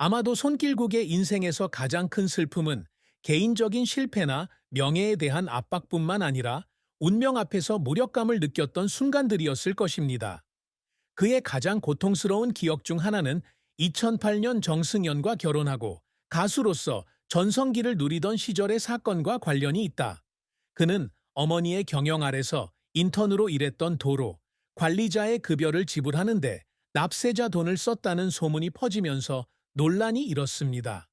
아마도 손길국의 인생에서 가장 큰 슬픔은 개인적인 실패나 명예에 대한 압박뿐만 아니라 운명 앞에서 무력감을 느꼈던 순간들이었을 것입니다. 그의 가장 고통스러운 기억 중 하나는 2008년 정승연과 결혼하고 가수로서 전성기를 누리던 시절의 사건과 관련이 있다. 그는 어머니의 경영 아래서 인턴으로 일했던 도로, 관리자의 급여를 지불하는데 납세자 돈을 썼다는 소문이 퍼지면서 논란이 일었습니다.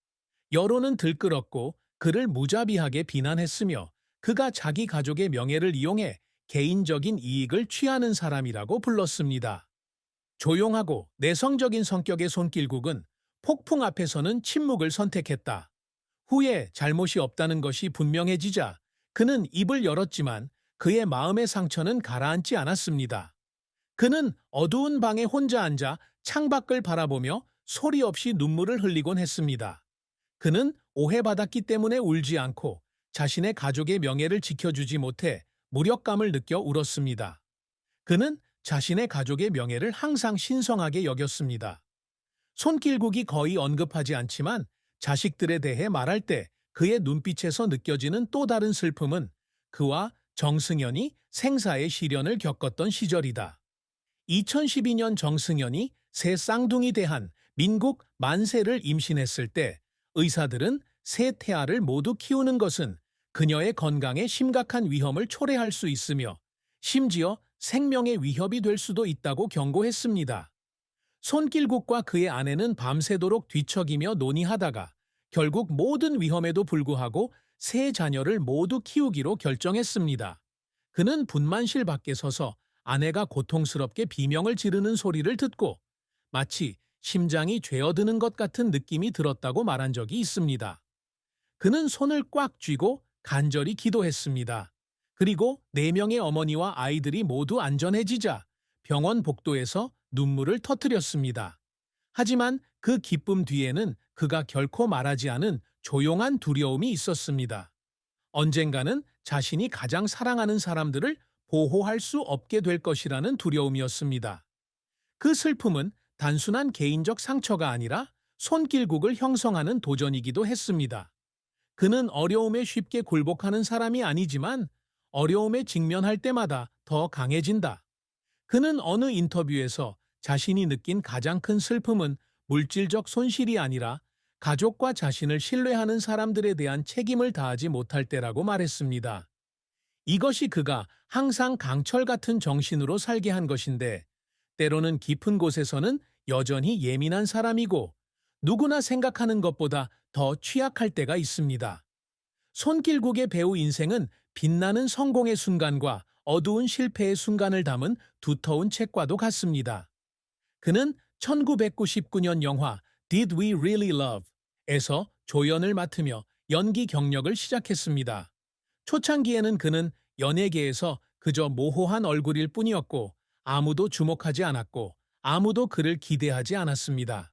여론은 들끓었고 그를 무자비하게 비난했으며 그가 자기 가족의 명예를 이용해 개인적인 이익을 취하는 사람이라고 불렀습니다. 조용하고 내성적인 성격의 손길국은 폭풍 앞에서는 침묵을 선택했다. 후에 잘못이 없다는 것이 분명해지자 그는 입을 열었지만 그의 마음의 상처는 가라앉지 않았습니다. 그는 어두운 방에 혼자 앉아 창밖을 바라보며 소리 없이 눈물을 흘리곤 했습니다. 그는 오해받았기 때문에 울지 않고 자신의 가족의 명예를 지켜주지 못해 무력감을 느껴 울었습니다. 그는 자신의 가족의 명예를 항상 신성하게 여겼습니다. 손길국이 거의 언급하지 않지만 자식들에 대해 말할 때 그의 눈빛에서 느껴지는 또 다른 슬픔은 그와 정승연이 생사의 시련을 겪었던 시절이다. 2012년 정승연이 새 쌍둥이 대한 민국 만세를 임신했을 때 의사들은 새 태아를 모두 키우는 것은 그녀의 건강에 심각한 위험을 초래할 수 있으며 심지어 생명의 위협이 될 수도 있다고 경고했습니다. 손길국과 그의 아내는 밤새도록 뒤척이며 논의하다가 결국 모든 위험에도 불구하고 세 자녀를 모두 키우기로 결정했습니다. 그는 분만실 밖에 서서 아내가 고통스럽게 비명을 지르는 소리를 듣고 마치 심장이 죄어드는 것 같은 느낌이 들었다고 말한 적이 있습니다. 그는 손을 꽉 쥐고 간절히 기도했습니다. 그리고 4명의 어머니와 아이들이 모두 안전해지자 병원 복도에서 눈물을 터뜨렸습니다. 하지만 그 기쁨 뒤에는 그가 결코 말하지 않은 조용한 두려움이 있었습니다. 언젠가는 자신이 가장 사랑하는 사람들을 보호할 수 없게 될 것이라는 두려움이었습니다. 그 슬픔은 단순한 개인적 상처가 아니라 손길국을 형성하는 도전이기도 했습니다. 그는 어려움에 쉽게 굴복하는 사람이 아니지만 어려움에 직면할 때마다 더 강해진다. 그는 어느 인터뷰에서 자신이 느낀 가장 큰 슬픔은 물질적 손실이 아니라 가족과 자신을 신뢰하는 사람들에 대한 책임을 다하지 못할 때라고 말했습니다. 이것이 그가 항상 강철 같은 정신으로 살게 한 것인데 때로는 깊은 곳에서는 여전히 예민한 사람이고 누구나 생각하는 것보다 더 취약할 때가 있습니다. 손길국의 배우 인생은 빛나는 성공의 순간과 어두운 실패의 순간을 담은 두터운 책과도 같습니다. 그는 1999년 영화 Did We Really Love? 에서 조연을 맡으며 연기 경력을 시작했습니다. 초창기에는 그는 연예계에서 그저 모호한 얼굴일 뿐이었고 아무도 주목하지 않았고 아무도 그를 기대하지 않았습니다.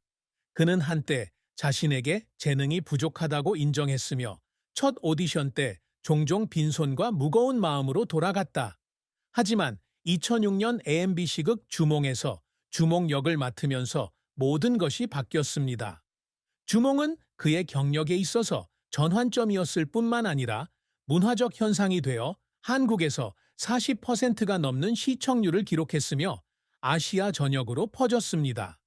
그는 한때 자신에게 재능이 부족하다고 인정했으며 첫 오디션 때 종종 빈손과 무거운 마음으로 돌아갔다. 하지만 2006년 AMBC극 주몽에서 주몽 역을 맡으면서 모든 것이 바뀌었습니다. 주몽은 그의 경력에 있어서 전환점이었을 뿐만 아니라 문화적 현상이 되어 한국에서 40%가 넘는 시청률을 기록했으며 아시아 전역으로 퍼졌습니다.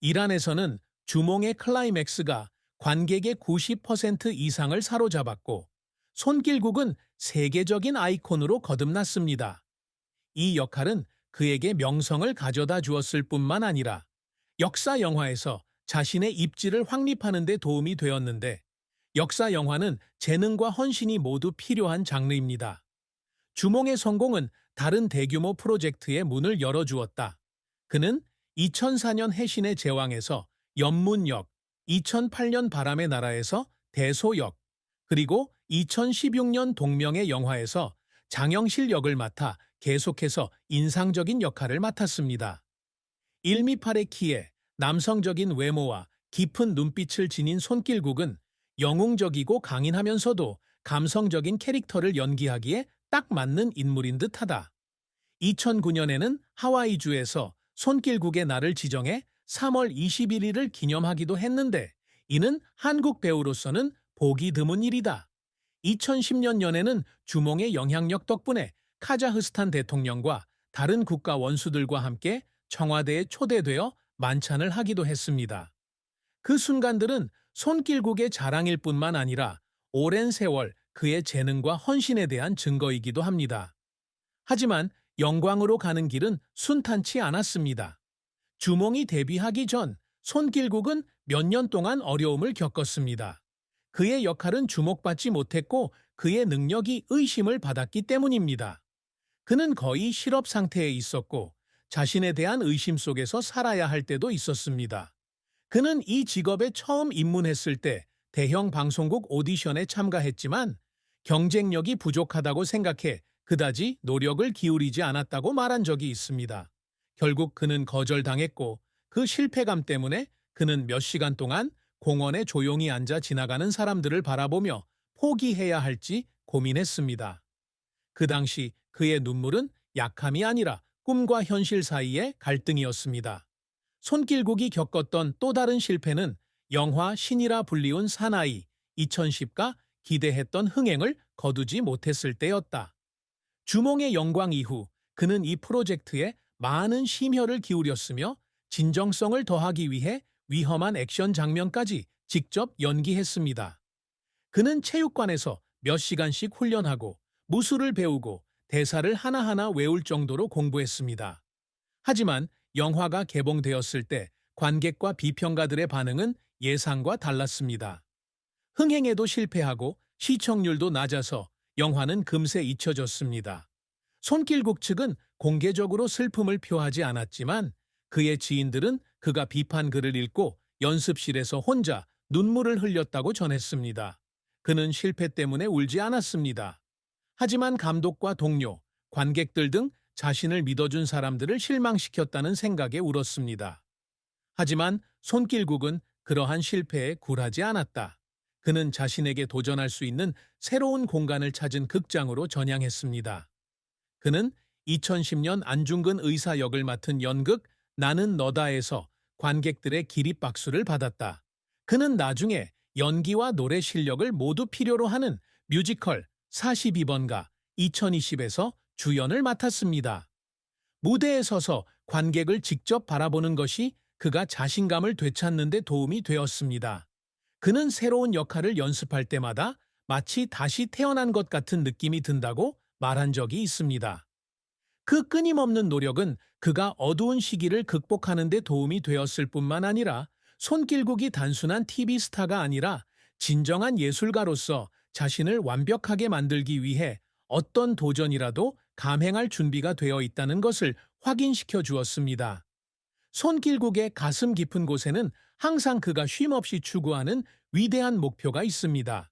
이란에서는 주몽의 클라이맥스가 관객의 90% 이상을 사로잡았고 손길국은 세계적인 아이콘으로 거듭났습니다. 이 역할은 그에게 명성을 가져다 주었을 뿐만 아니라 역사 영화에서 자신의 입지를 확립하는 데 도움이 되었는데 역사 영화는 재능과 헌신이 모두 필요한 장르입니다. 주몽의 성공은 다른 대규모 프로젝트의 문을 열어주었다. 그는 2004년 해신의 제왕에서 연문역, 2008년 바람의 나라에서 대소역, 그리고 2016년 동명의 영화에서 장영실 역을 맡아 계속해서 인상적인 역할을 맡았습니다. 1m8의 키에 남성적인 외모와 깊은 눈빛을 지닌 손길국은 영웅적이고 강인하면서도 감성적인 캐릭터를 연기하기에 딱 맞는 인물인 듯하다. 2009년에는 하와이주에서 손길국의 날을 지정해 3월 21일을 기념하기도 했는데 이는 한국 배우로서는 보기 드문 일이다. 2010년 연에는 주몽의 영향력 덕분에 카자흐스탄 대통령과 다른 국가 원수들과 함께 청와대에 초대되어 만찬을 하기도 했습니다. 그 순간들은 손길국의 자랑일 뿐만 아니라 오랜 세월 그의 재능과 헌신에 대한 증거이기도 합니다. 하지만 영광으로 가는 길은 순탄치 않았습니다. 주몽이 데뷔하기 전 손길국은 몇 년 동안 어려움을 겪었습니다. 그의 역할은 주목받지 못했고 그의 능력이 의심을 받았기 때문입니다. 그는 거의 실업 상태에 있었고 자신에 대한 의심 속에서 살아야 할 때도 있었습니다. 그는 이 직업에 처음 입문했을 때 대형 방송국 오디션에 참가했지만 경쟁력이 부족하다고 생각해 그다지 노력을 기울이지 않았다고 말한 적이 있습니다. 결국 그는 거절당했고 그 실패감 때문에 그는 몇 시간 동안 공원에 조용히 앉아 지나가는 사람들을 바라보며 포기해야 할지 고민했습니다. 그 당시 그의 눈물은 약함이 아니라 꿈과 현실 사이의 갈등이었습니다. 손길국이 겪었던 또 다른 실패는 영화 신이라 불리운 사나이 2010가 기대했던 흥행을 거두지 못했을 때였다. 주몽의 영광 이후 그는 이 프로젝트에 많은 심혈을 기울였으며 진정성을 더하기 위해 위험한 액션 장면까지 직접 연기했습니다. 그는 체육관에서 몇 시간씩 훈련하고 무술을 배우고 대사를 하나하나 외울 정도로 공부했습니다. 하지만 영화가 개봉되었을 때 관객과 비평가들의 반응은 예상과 달랐습니다. 흥행에도 실패하고 시청률도 낮아서 영화는 금세 잊혀졌습니다. 손길국 측은 공개적으로 슬픔을 표하지 않았지만 그의 지인들은 그가 비판 글을 읽고 연습실에서 혼자 눈물을 흘렸다고 전했습니다. 그는 실패 때문에 울지 않았습니다. 하지만 감독과 동료, 관객들 등 자신을 믿어준 사람들을 실망시켰다는 생각에 울었습니다. 하지만 손길국은 그러한 실패에 굴하지 않았다. 그는 자신에게 도전할 수 있는 새로운 공간을 찾은 극장으로 전향했습니다. 그는 2010년 안중근 의사 역을 맡은 연극 나는 너다에서 관객들의 기립박수를 받았다. 그는 나중에 연기와 노래 실력을 모두 필요로 하는 뮤지컬 42번가 2020에서 주연을 맡았습니다. 무대에 서서 관객을 직접 바라보는 것이 그가 자신감을 되찾는 데 도움이 되었습니다. 그는 새로운 역할을 연습할 때마다 마치 다시 태어난 것 같은 느낌이 든다고 말한 적이 있습니다. 그 끊임없는 노력은 그가 어두운 시기를 극복하는 데 도움이 되었을 뿐만 아니라 손길국이 단순한 TV 스타가 아니라 진정한 예술가로서 자신을 완벽하게 만들기 위해 어떤 도전이라도 감행할 준비가 되어 있다는 것을 확인시켜 주었습니다. 손길국의 가슴 깊은 곳에는 항상 그가 쉼없이 추구하는 위대한 목표가 있습니다.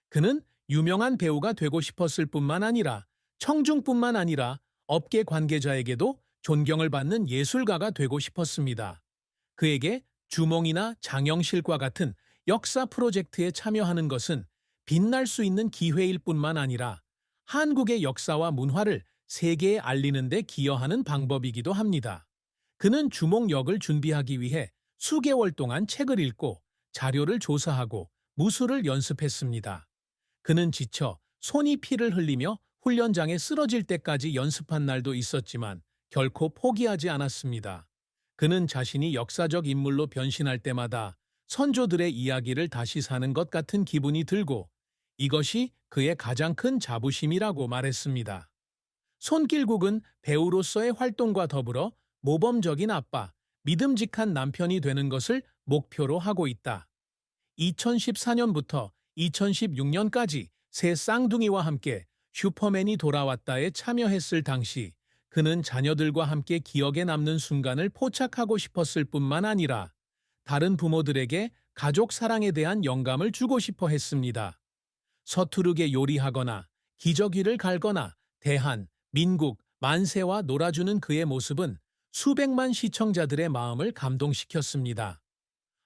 그는 유명한 배우가 되고 싶었을 뿐만 아니라 청중뿐만 아니라 업계 관계자에게도 존경을 받는 예술가가 되고 싶었습니다. 그에게 주몽이나 장영실과 같은 역사 프로젝트에 참여하는 것은 빛날 수 있는 기회일 뿐만 아니라 한국의 역사와 문화를 세계에 알리는 데 기여하는 방법이기도 합니다. 그는 주몽 역을 준비하기 위해 수개월 동안 책을 읽고 자료를 조사하고 무술을 연습했습니다. 그는 지쳐 손이 피를 흘리며 훈련장에 쓰러질 때까지 연습한 날도 있었지만 결코 포기하지 않았습니다. 그는 자신이 역사적 인물로 변신할 때마다 선조들의 이야기를 다시 사는 것 같은 기분이 들고 이것이 그의 가장 큰 자부심이라고 말했습니다. 손길국은 배우로서의 활동과 더불어 모범적인 아빠, 믿음직한 남편이 되는 것을 목표로 하고 있다. 2014년부터 2016년까지 새 쌍둥이와 함께 슈퍼맨이 돌아왔다에 참여했을 당시 그는 자녀들과 함께 기억에 남는 순간을 포착하고 싶었을 뿐만 아니라 다른 부모들에게 가족 사랑에 대한 영감을 주고 싶어 했습니다. 서투르게 요리하거나 기저귀를 갈거나 대한, 민국, 만세와 놀아주는 그의 모습은 수백만 시청자들의 마음을 감동시켰습니다.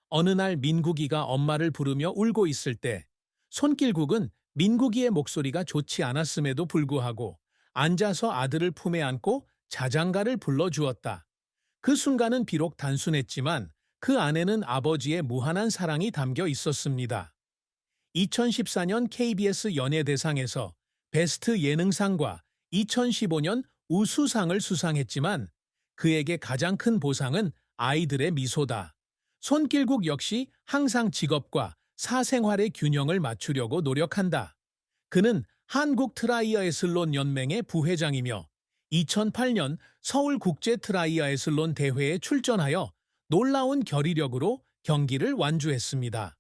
어느 날 민국이가 엄마를 부르며 울고 있을 때 손길국은 민국이의 목소리가 좋지 않았음에도 불구하고 앉아서 아들을 품에 안고 자장가를 불러주었다. 그 순간은 비록 단순했지만 그 안에는 아버지의 무한한 사랑이 담겨 있었습니다. 2014년 KBS 연예대상에서 베스트 예능상과 2015년 우수상을 수상했지만 그에게 가장 큰 보상은 아이들의 미소다. 손길국 역시 항상 직업과 사생활의 균형을 맞추려고 노력한다. 그는 한국 트라이어애슬론 연맹의 부회장이며 2008년 서울국제 트라이어애슬론 대회에 출전하여 놀라운 결의력으로 경기를 완주했습니다.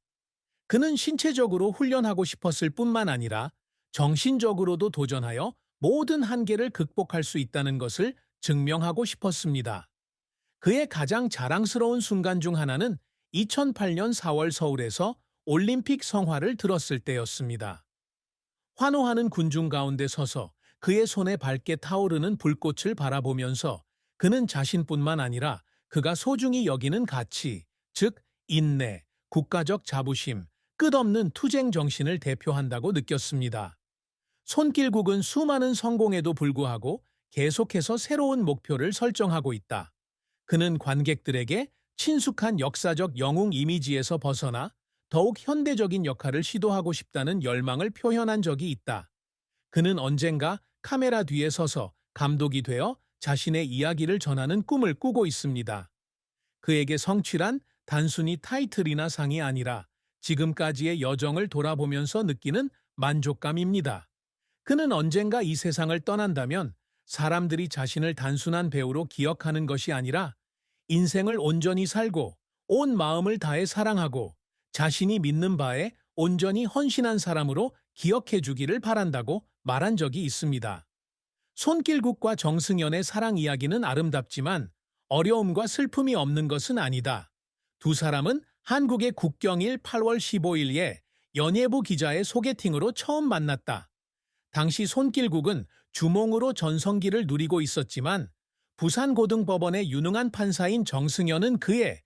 그는 신체적으로 훈련하고 싶었을 뿐만 아니라 정신적으로도 도전하여 모든 한계를 극복할 수 있다는 것을 증명하고 싶었습니다. 그의 가장 자랑스러운 순간 중 하나는 2008년 4월 서울에서 올림픽 성화를 들었을 때였습니다. 환호하는 군중 가운데 서서 그의 손에 밝게 타오르는 불꽃을 바라보면서 그는 자신뿐만 아니라 그가 소중히 여기는 가치, 즉 인내, 국가적 자부심, 끝없는 투쟁 정신을 대표한다고 느꼈습니다. 손길국은 수많은 성공에도 불구하고 계속해서 새로운 목표를 설정하고 있다. 그는 관객들에게 친숙한 역사적 영웅 이미지에서 벗어나 더욱 현대적인 역할을 시도하고 싶다는 열망을 표현한 적이 있다. 그는 언젠가 카메라 뒤에 서서 감독이 되어 자신의 이야기를 전하는 꿈을 꾸고 있습니다. 그에게 성취란 단순히 타이틀이나 상이 아니라 지금까지의 여정을 돌아보면서 느끼는 만족감입니다. 그는 언젠가 이 세상을 떠난다면 사람들이 자신을 단순한 배우로 기억하는 것이 아니라 인생을 온전히 살고 온 마음을 다해 사랑하고 자신이 믿는 바에 온전히 헌신한 사람으로 기억해 주기를 바란다고 말한 적이 있습니다. 손길국과 정승연의 사랑 이야기는 아름답지만 어려움과 슬픔이 없는 것은 아니다. 두 사람은 한국의 국경일 8월 15일에 연예부 기자의 소개팅으로 처음 만났다. 당시 손길국은 주몽으로 전성기를 누리고 있었지만 부산고등법원의 유능한 판사인 정승연은 그의